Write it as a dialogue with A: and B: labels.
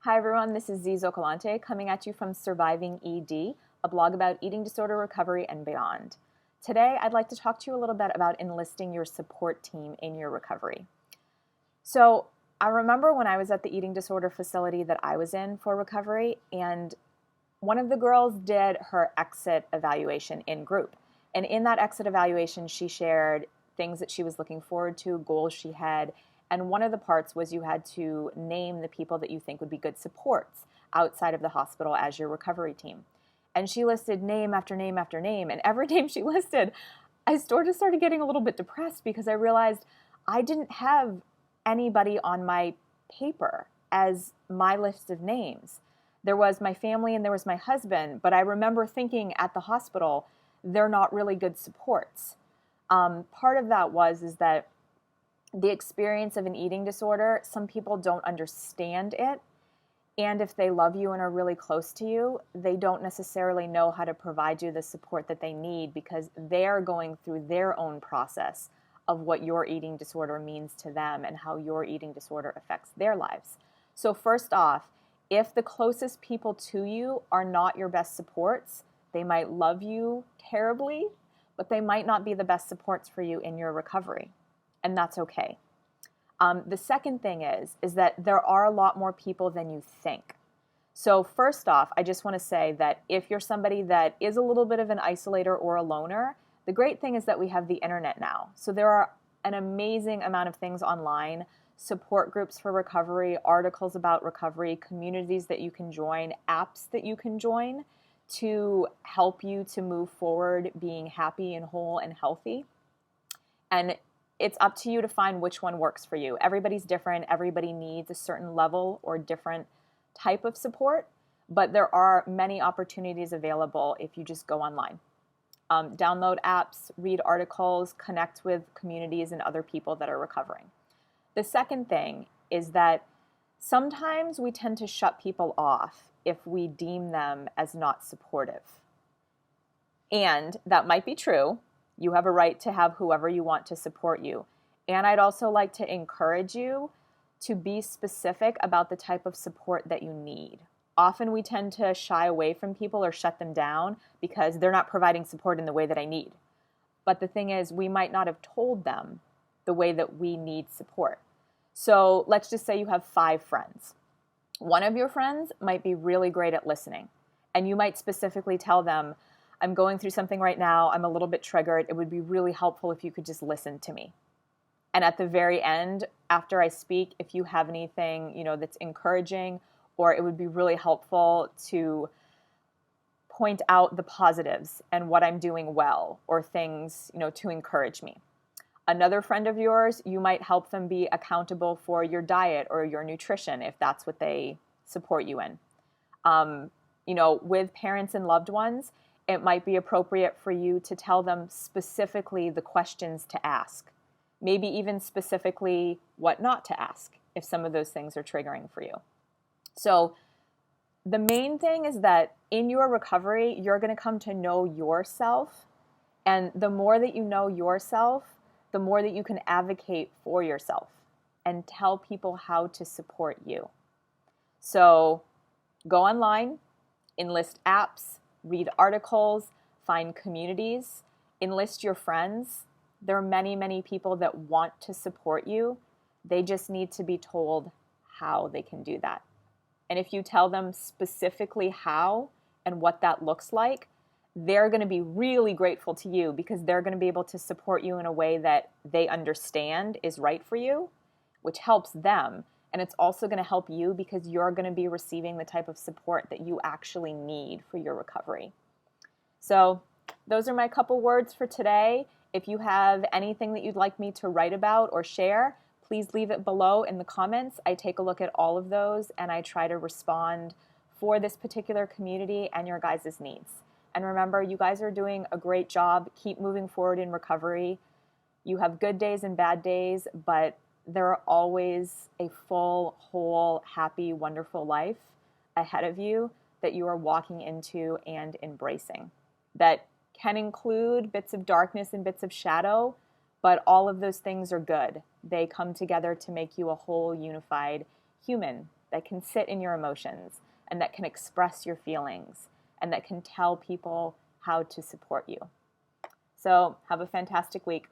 A: Hi everyone, this is Zizo Calante coming at you from Surviving ED, a blog about eating disorder recovery and beyond. Today I'd like to talk to you a little bit about enlisting your support team in your recovery. So I remember when I was at the eating disorder facility that I was in for recovery, and one of the girls did her exit evaluation in group. And in that exit evaluation, she shared things that she was looking forward to, goals she had. And one of the parts was you had to name the people that you think would be good supports outside of the hospital as your recovery team. And she listed name after name after name. And every name she listed, I started getting a little bit depressed because I realized I didn't have anybody on my paper as my list of names. There was my family and there was my husband, but I remember thinking at the hospital, they're not really good supports. Part of that is that the experience of an eating disorder, some people don't understand it. And if they love you and are really close to you, they don't necessarily know how to provide you the support that they need because they're going through their own process of what your eating disorder means to them and how your eating disorder affects their lives. So first off, if the closest people to you are not your best supports, they might love you terribly, but they might not be the best supports for you in your recovery. And that's okay. The second thing is that there are a lot more people than you think. So first off, I just want to say that if you're somebody that is a little bit of an isolator or a loner, the great thing is that we have the internet now. So there are an amazing amount of things online, support groups for recovery, articles about recovery, communities that you can join, apps that you can join to help you to move forward being happy and whole and healthy. And it's up to you to find which one works for you. Everybody's different. Everybody needs a certain level or different type of support, but there are many opportunities available if you just go online. Download apps, read articles, connect with communities and other people that are recovering. The second thing is that sometimes we tend to shut people off if we deem them as not supportive. And that might be true. You have a right to have whoever you want to support you. And I'd also like to encourage you to be specific about the type of support that you need. Often we tend to shy away from people or shut them down because they're not providing support in the way that I need. But the thing is, we might not have told them the way that we need support. So let's just say you have 5 friends. One of your friends might be really great at listening. And you might specifically tell them, I'm going through something right now. I'm a little bit triggered. It would be really helpful if you could just listen to me. And at the very end, after I speak, if you have anything, that's encouraging, or it would be really helpful to point out the positives and what I'm doing well, or things, to encourage me. Another friend of yours, you might help them be accountable for your diet or your nutrition if that's what they support you in. With parents and loved ones, it might be appropriate for you to tell them specifically the questions to ask, maybe even specifically what not to ask if some of those things are triggering for you. So the main thing is that in your recovery, you're going to come to know yourself. And the more that you know yourself, the more that you can advocate for yourself and tell people how to support you. So go online, enlist apps, read articles, find communities, enlist your friends. There are many, many people that want to support you. They just need to be told how they can do that. And if you tell them specifically how and what that looks like, they're going to be really grateful to you because they're going to be able to support you in a way that they understand is right for you, which helps them. And it's also going to help you because you're going to be receiving the type of support that you actually need for your recovery. So those are my couple words for today. If you have anything that you'd like me to write about or share, please leave it below in the comments. I take a look at all of those and I try to respond for this particular community and your guys' needs. And remember, you guys are doing a great job. Keep moving forward in recovery. You have good days and bad days, but there are always a full, whole, happy, wonderful life ahead of you that you are walking into and embracing. That can include bits of darkness and bits of shadow, but all of those things are good. They come together to make you a whole, unified human that can sit in your emotions and that can express your feelings and that can tell people how to support you. So have a fantastic week.